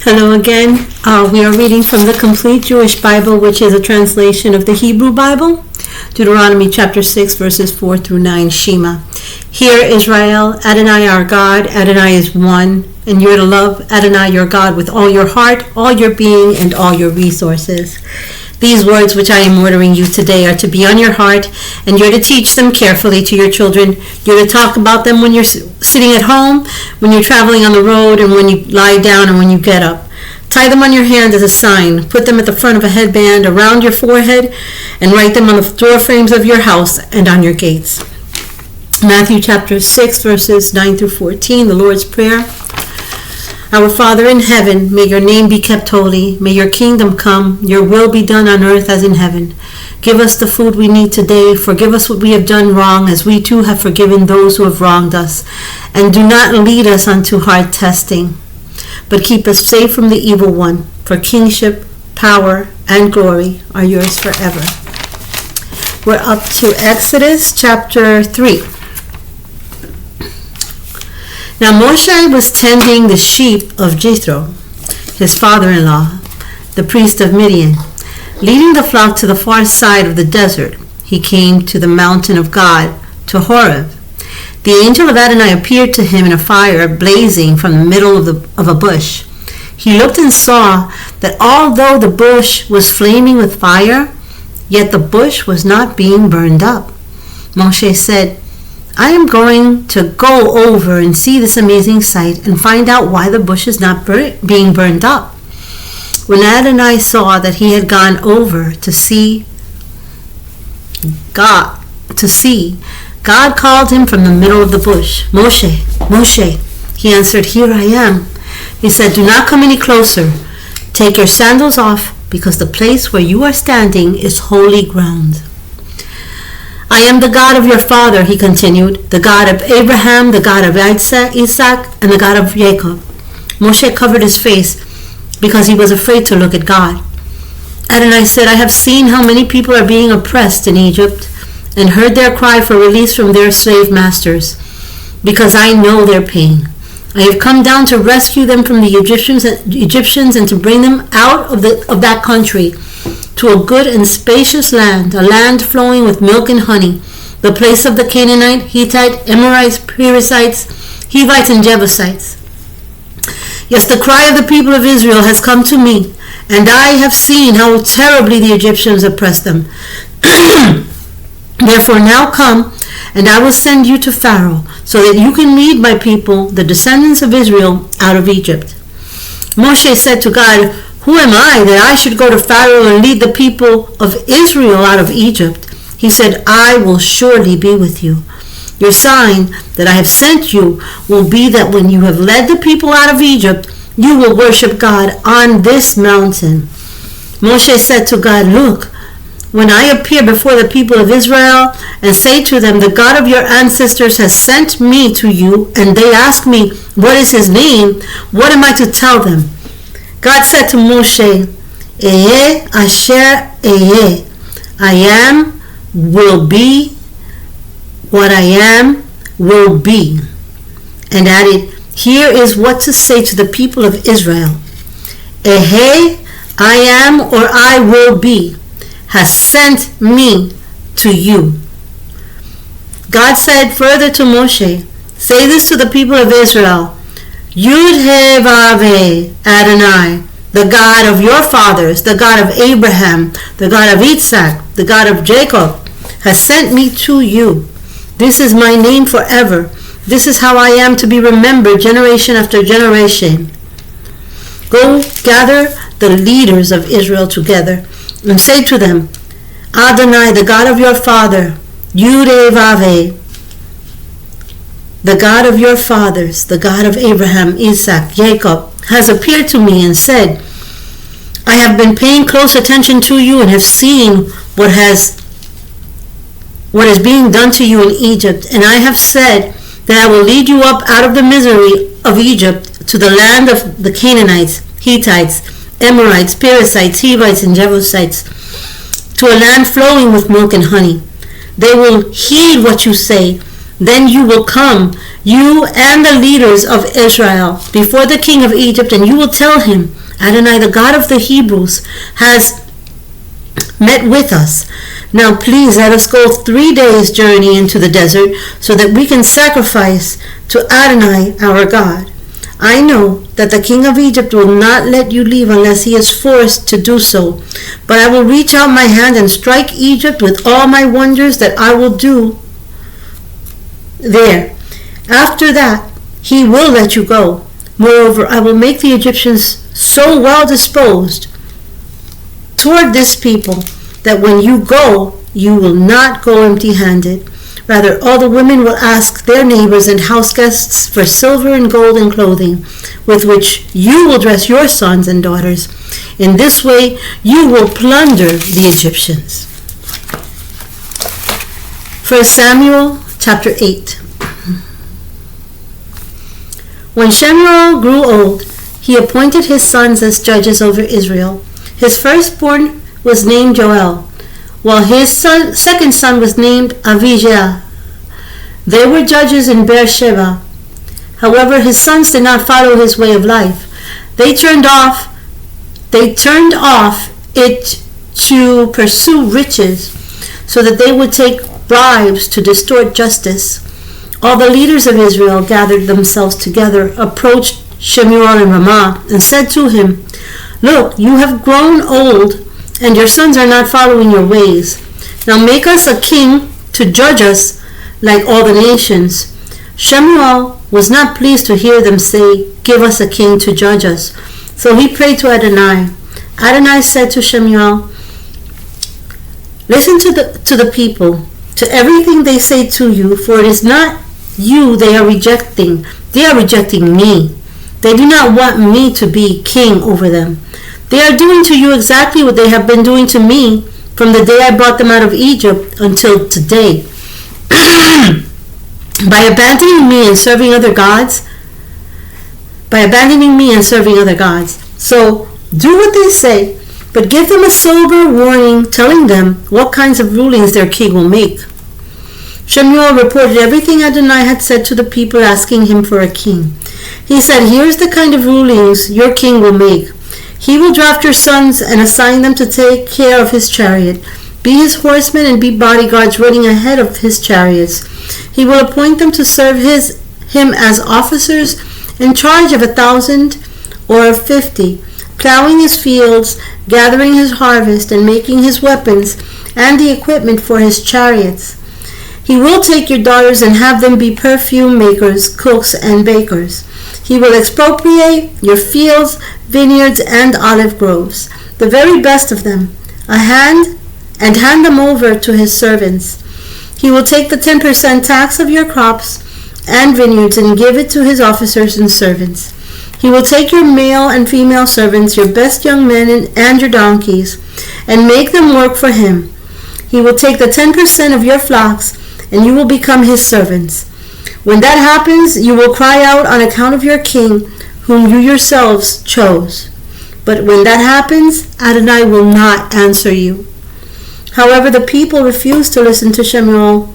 Hello again. We are reading from the Complete Jewish Bible, which is a translation of the Hebrew Bible. Deuteronomy chapter 6, verses 4 through 9, Shema. Hear, Israel, Adonai our God, Adonai is one, and you're to love Adonai your God with all your heart, all your being, and all your resources. These words which I am ordering you today are to be on your heart, and you're to teach them carefully to your children. You're to talk about them when you're sitting at home, when you're traveling on the road, and when you lie down and when you get up. Tie them on your hand as a sign. Put them at the front of a headband around your forehead, and write them on the door frames of your house and on your gates. Matthew chapter 6, verses 9 through 14, the Lord's Prayer. Our Father in heaven, may your name be kept holy. May your kingdom come. Your will be done on earth as in heaven. Give us the food we need today. Forgive us what we have done wrong, as we too have forgiven those who have wronged us. And do not lead us unto hard testing, but keep us safe from the evil one. For kingship, power, and glory are yours forever. We're up to Exodus chapter 3. Now Moshe was tending the sheep of Jethro, his father-in-law, the priest of Midian. Leading the flock to the far side of the desert, he came to the mountain of God, to Horeb. The angel of Adonai appeared to him in a fire blazing from the middle of a bush. He looked and saw that although the bush was flaming with fire, yet the bush was not being burned up. Moshe said, I am going to go over and see this amazing sight and find out why the bush is not being burned up. When Adonai saw that he had gone over to see God called him from the middle of the bush. Moshe, Moshe. He answered, Here I am. He said, Do not come any closer. Take your sandals off, because the place where you are standing is holy ground. I am the God of your father, he continued, the God of Abraham, the God of Isaac, and the God of Jacob. Moshe covered his face because he was afraid to look at God. Adonai said, I have seen how many people are being oppressed in Egypt, and heard their cry for release from their slave masters, because I know their pain. I have come down to rescue them from the Egyptians and to bring them out of that country to a good and spacious land, a land flowing with milk and honey, the place of the Canaanite, Hittite, Amorites, Perizzites, Hivites, and Jebusites. Yes, the cry of the people of Israel has come to me, and I have seen how terribly the Egyptians oppressed them. Therefore now come, and I will send you to Pharaoh, so that you can lead my people, the descendants of Israel, out of Egypt. Moshe said to God, Who am I that I should go to Pharaoh and lead the people of Israel out of Egypt? He said, I will surely be with you. Your sign that I have sent you will be that when you have led the people out of Egypt, you will worship God on this mountain. Moshe said to God, Look, when I appear before the people of Israel and say to them, The God of your ancestors has sent me to you, and they ask me, What is his name? What am I to tell them? God said to Moshe, Ehyeh asher ehyeh. I am, will be, what I am, will be. And added, Here is what to say to the people of Israel. Ehyeh, I am, or I will be, has sent me to you. God said further to Moshe, Say this to the people of Israel, Yud-Heh-Vav-Heh, Adonai, the God of your fathers, the God of Abraham, the God of Isaac, the God of Jacob, has sent me to you. This is my name forever. This is how I am to be remembered generation after generation. Go gather the leaders of Israel together and say to them, Adonai, the God of your father, Yud-Heh-Vav-Heh, the God of your fathers, the God of Abraham, Isaac, Jacob, has appeared to me and said, I have been paying close attention to you and have seen what is being done to you in Egypt, and I have said that I will lead you up out of the misery of Egypt to the land of the Canaanites, Hittites, Amorites, Perizzites, Hivites, and Jebusites, to a land flowing with milk and honey. They will heed what you say. Then you will come, you and the leaders of Israel, before the king of Egypt, and you will tell him, Adonai, the God of the Hebrews, has met with us. Now please let us go 3 days' journey into the desert so that we can sacrifice to Adonai our God. I know that the king of Egypt will not let you leave unless he is forced to do so. But I will reach out my hand and strike Egypt with all my wonders that I will do there. After that, he will let you go. Moreover, I will make the Egyptians so well disposed toward this people that when you go, you will not go empty-handed. Rather, all the women will ask their neighbors and house guests for silver and gold and clothing, with which you will dress your sons and daughters. In this way, you will plunder the Egyptians. 1 Samuel chapter 8. When Shemuel grew old, he appointed his sons as judges over Israel. His firstborn was named Joel, while his second son was named Abijah. They were judges in Beersheba. However, his sons did not follow his way of life. They turned off it to pursue riches, so that they would take bribes to distort justice. All the leaders of Israel gathered themselves together, approached Shemuel in Ramah, and said to him, Look, you have grown old, and your sons are not following your ways. Now make us a king to judge us like all the nations. Shemuel was not pleased to hear them say, Give us a king to judge us. So he prayed to Adonai. Adonai said to Shemuel, Listen to the people, to everything they say to you, for it is not you they are rejecting. They are rejecting me. They do not want me to be king over them. They are doing to you exactly what they have been doing to me from the day I brought them out of Egypt until today. By abandoning me and serving other gods. So do what they say, but give them a sober warning, telling them what kinds of rulings their king will make. Shemuel reported everything Adonai had said to the people, asking him for a king. He said, Here's the kind of rulings your king will make. He will draft your sons and assign them to take care of his chariot, be his horsemen and be bodyguards running ahead of his chariots. He will appoint them to serve him as officers in charge of 1,000 or of 50, plowing his fields, gathering his harvest, and making his weapons and the equipment for his chariots. He will take your daughters and have them be perfume makers, cooks, and bakers. He will expropriate your fields, vineyards, and olive groves, the very best of them, and hand them over to his servants. He will take the 10% tax of your crops and vineyards and give it to his officers and servants. He will take your male and female servants, your best young men and your donkeys, and make them work for him. He will take the 10% of your flocks, and you will become his servants. When that happens, you will cry out on account of your king, whom you yourselves chose. But when that happens, Adonai will not answer you. However, the people refused to listen to Shemuel.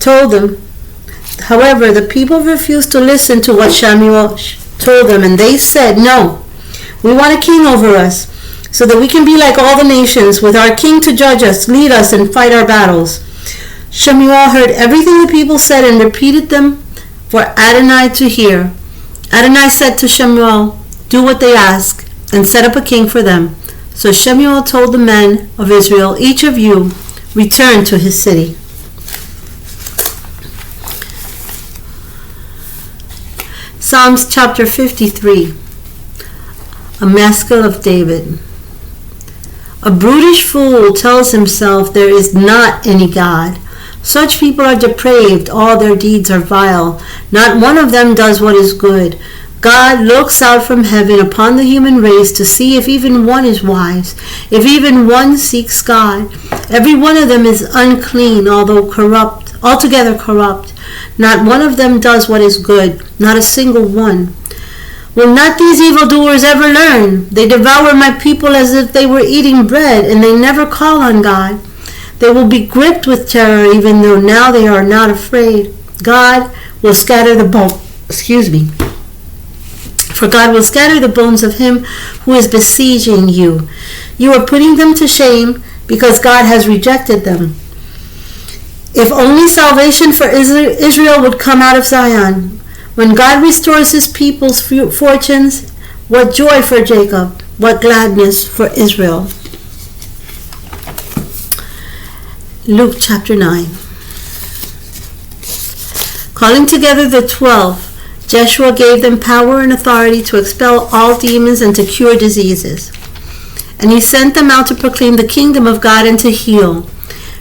However, the people refused to listen to what Shemuel told them, and they said, No, we want a king over us, so that we can be like all the nations, with our king to judge us, lead us, and fight our battles. Shemuel heard everything the people said and repeated them for Adonai to hear. Adonai said to Shemuel, Do what they ask, and set up a king for them. So Shemuel told the men of Israel, Each of you return to his city. Psalms chapter 53. A Maskil of David. A brutish fool tells himself there is not any God. Such people are depraved, all their deeds are vile. Not one of them does what is good. God looks out from heaven upon the human race to see if even one is wise, if even one seeks God. Every one of them is unclean, altogether corrupt. Not one of them does what is good, not a single one. Will not these evildoers ever learn? They devour my people as if they were eating bread, and they never call on God. They will be gripped with terror even though now they are not afraid. God will scatter the bones. For God will scatter the bones of him who is besieging you. You are putting them to shame because God has rejected them. If only salvation for Israel would come out of Zion. When God restores his people's fortunes, what joy for Jacob, what gladness for Israel. Luke chapter 9. Calling together the 12, Joshua gave them power and authority to expel all demons and to cure diseases. And he sent them out to proclaim the kingdom of God and to heal.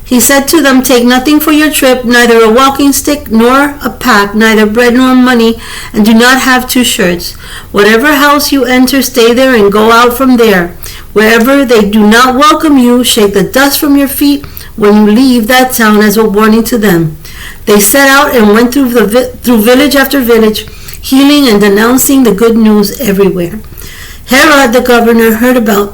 He said to them, take nothing for your trip, neither a walking stick nor a pack, neither bread nor money, and do not have 2 shirts. Whatever house you enter, stay there and go out from there. Wherever they do not welcome you, shake the dust from your feet when you leave that town as a warning to them. They set out and went through village after village, healing and denouncing the good news everywhere. Herod the governor heard about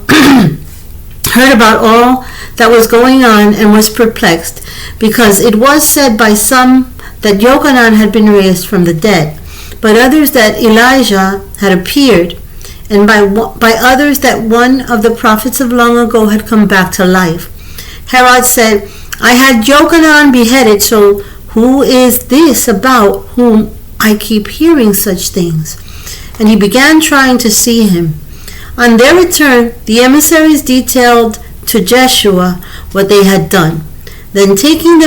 all that was going on and was perplexed, because it was said by some that Jochanan had been raised from the dead, but others that Elijah had appeared, and by others that one of the prophets of long ago had come back to life. Herod said, I had Jochanan beheaded, so who is this about whom I keep hearing such things? And he began trying to see him. On their return, the emissaries detailed to Joshua what they had done. Then taking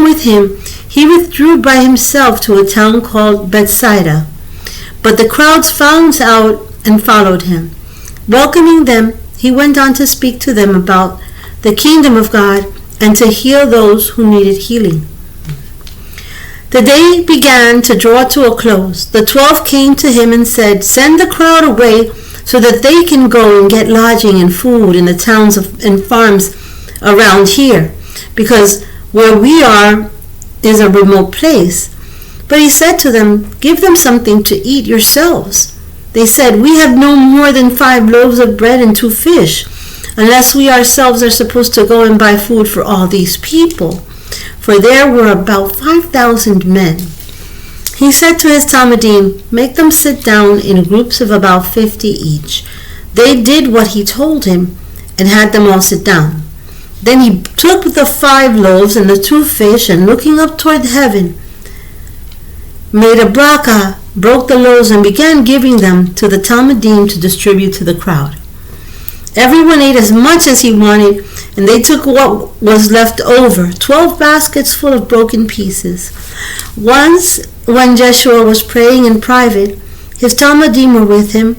with him, he withdrew by himself to a town called Bethsaida. But the crowds found out and followed him. Welcoming them, he went on to speak to them about the kingdom of God and to heal those who needed healing. The day began to draw to a close. The 12 came to him and said, send the crowd away so that they can go and get lodging and food in the towns and farms around here, because where we are is a remote place. But he said to them, give them something to eat yourselves. They said, we have no more than 5 loaves of bread and 2 fish, unless we ourselves are supposed to go and buy food for all these people. For there were about 5,000 men. He said to his Talmidim, make them sit down in groups of about 50 each. They did what he told him and had them all sit down. Then he took the 5 loaves and the 2 fish, and looking up toward heaven, made a bracha, broke the loaves, and began giving them to the Talmidim to distribute to the crowd. Everyone ate as much as he wanted, and they took what was left over, 12 baskets full of broken pieces. Once, when Joshua was praying in private, his Talmidim were with him,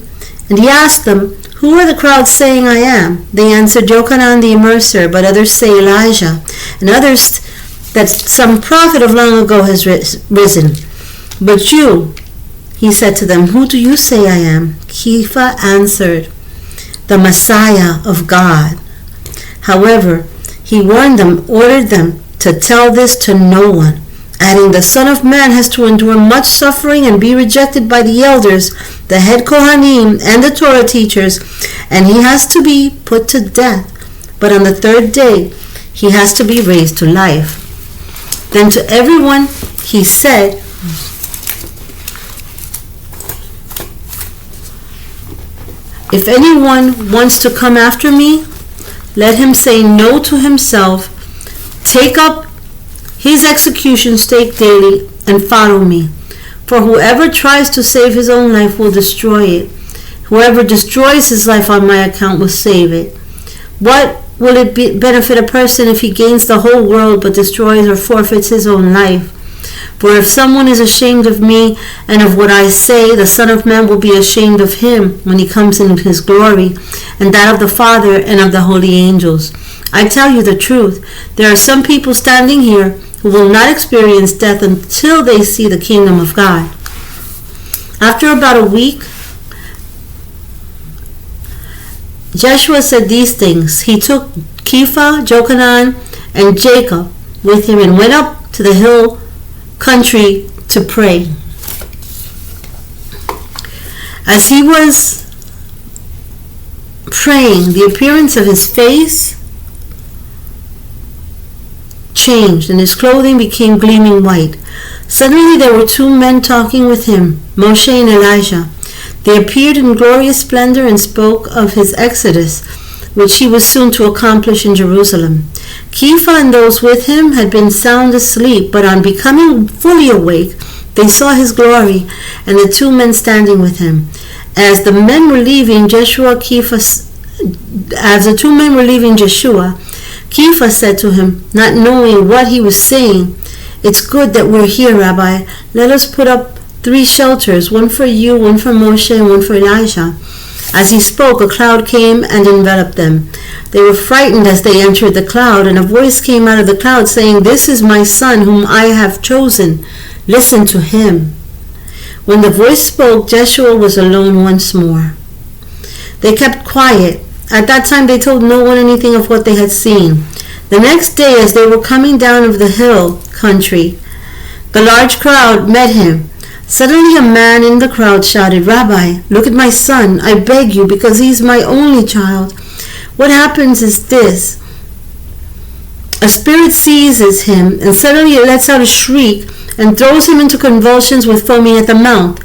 and he asked them, who are the crowd saying I am? They answered, Jochanan the immerser, but others say Elijah, and others that some prophet of long ago has risen. But you, he said to them, who do you say I am? Kepha answered, the Messiah of God. However, he warned them, ordered them to tell this to no one, adding, the Son of Man has to endure much suffering and be rejected by the elders, the head Kohanim, and the Torah teachers, and he has to be put to death. But on the 3rd day, he has to be raised to life. Then to everyone he said, if anyone wants to come after me, let him say no to himself, take up his execution stake daily, and follow me. For whoever tries to save his own life will destroy it. Whoever destroys his life on my account will save it. What will it benefit a person if he gains the whole world but destroys or forfeits his own life? For if someone is ashamed of me and of what I say, the Son of Man will be ashamed of him when he comes in his glory, and that of the Father and of the holy angels. I tell you the truth, there are some people standing here who will not experience death until they see the kingdom of God. After about a week, Joshua said these things. He took Kepha, Jochanan, and Jacob with him and went up to the hill country to pray. As he was praying, the appearance of his face changed, and his clothing became gleaming white. Suddenly there were two men talking with him, Moshe and Elijah. They appeared in glorious splendor and spoke of his exodus, which he was soon to accomplish in Jerusalem. Kepha and those with him had been sound asleep, but on becoming fully awake, they saw his glory and the two men standing with him. As the men were leaving Jeshua, Kepha said to him, not knowing what he was saying, "It's good that we're here, Rabbi. Let us put up 3 shelters, one for you, one for Moshe, and one for Elijah." As he spoke, a cloud came and enveloped them. They were frightened as they entered the cloud, and a voice came out of the cloud saying, "This is my son whom I have chosen. Listen to him." When the voice spoke, Jeshua was alone once more. They kept quiet. At that time they told no one anything of what they had seen. The next day, as they were coming down of the hill country, the large crowd met him. Suddenly a man in the crowd shouted, "Rabbi, look at my son, I beg you, because he's my only child." What happens is this. A spirit seizes him, and suddenly it lets out a shriek and throws him into convulsions with foaming at the mouth.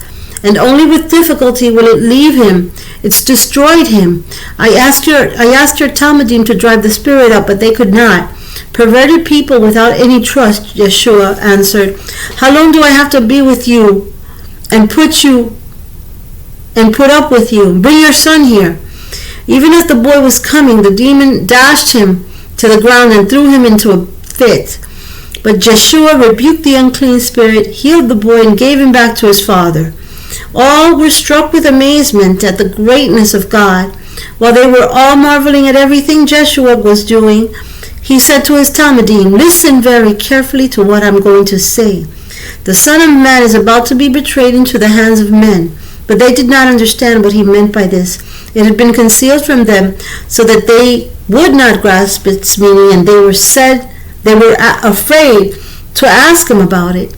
And only with difficulty will it leave him. It's destroyed him. I asked your Talmudim to drive the spirit up, but they could not. Perverted people without any trust, Yeshua answered. How long do I have to be with you and put up with you? Bring your son here. Even as the boy was coming, the demon dashed him to the ground and threw him into a fit. But Yeshua rebuked the unclean spirit, healed the boy, and gave him back to his father. All were struck with amazement at the greatness of God. While they were all marveling at everything Jeshua was doing, he said to his Talmudim, "Listen very carefully to what I'm going to say. The Son of Man is about to be betrayed into the hands of men." But they did not understand what he meant by this. It had been concealed from them so that they would not grasp its meaning, and they were afraid to ask him about it.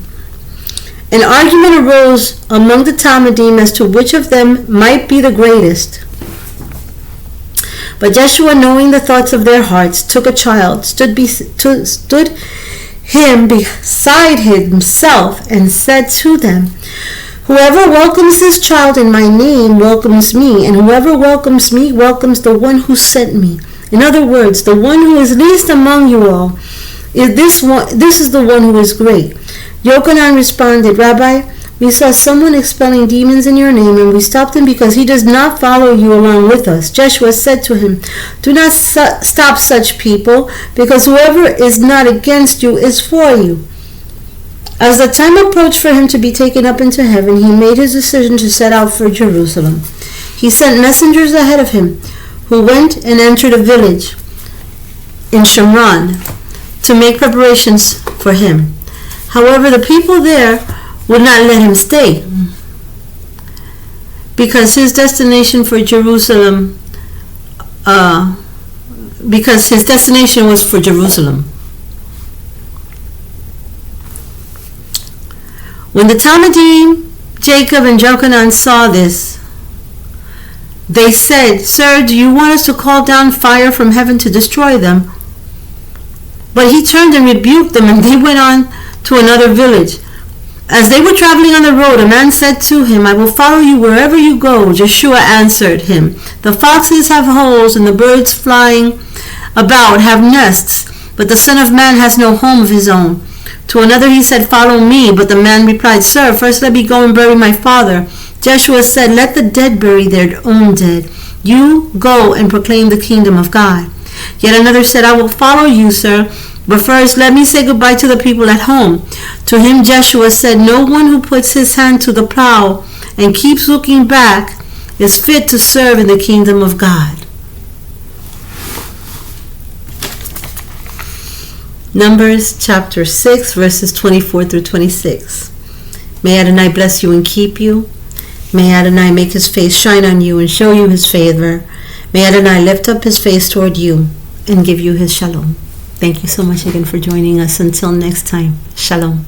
An argument arose among the Talmudim as to which of them might be the greatest. But Jeshua, knowing the thoughts of their hearts, took a child, stood him beside himself, and said to them, "Whoever welcomes this child in my name welcomes me, and whoever welcomes me welcomes the one who sent me." In other words, the one who is least among you all, this is the one who is great. Yochanan responded, "Rabbi, we saw someone expelling demons in your name, and we stopped him because he does not follow you along with us." Jeshua said to him, "Do not stop such people, because whoever is not against you is for you." As the time approached for him to be taken up into heaven, he made his decision to set out for Jerusalem. He sent messengers ahead of him, who went and entered a village in Shomron to make preparations for him. However, the people there would not let him stay, because his destination was for Jerusalem. When the Talmudim, Jacob and Jochanan saw this, they said, "Sir, do you want us to call down fire from heaven to destroy them?" But he turned and rebuked them, and they went on to another village. As they were traveling on the road, a man said to him, "I will follow you wherever you go." Joshua answered him, "The foxes have holes, and the birds flying about have nests, but the Son of Man has no home of his own." To another he said, "Follow me." But the man replied, "Sir, first let me go and bury my father." Joshua said, "Let the dead bury their own dead. You go and proclaim the kingdom of God." Yet another said, "I will follow you, sir, but first let me say goodbye to the people at home." To him Joshua said, "No one who puts his hand to the plow and keeps looking back is fit to serve in the kingdom of God. Numbers chapter 6, verses 24 through 26. May Adonai bless you and keep you. May Adonai make his face shine on you and show you his favor. May Adonai lift up his face toward you and give you his shalom. Thank you so much again for joining us. Until next time, shalom.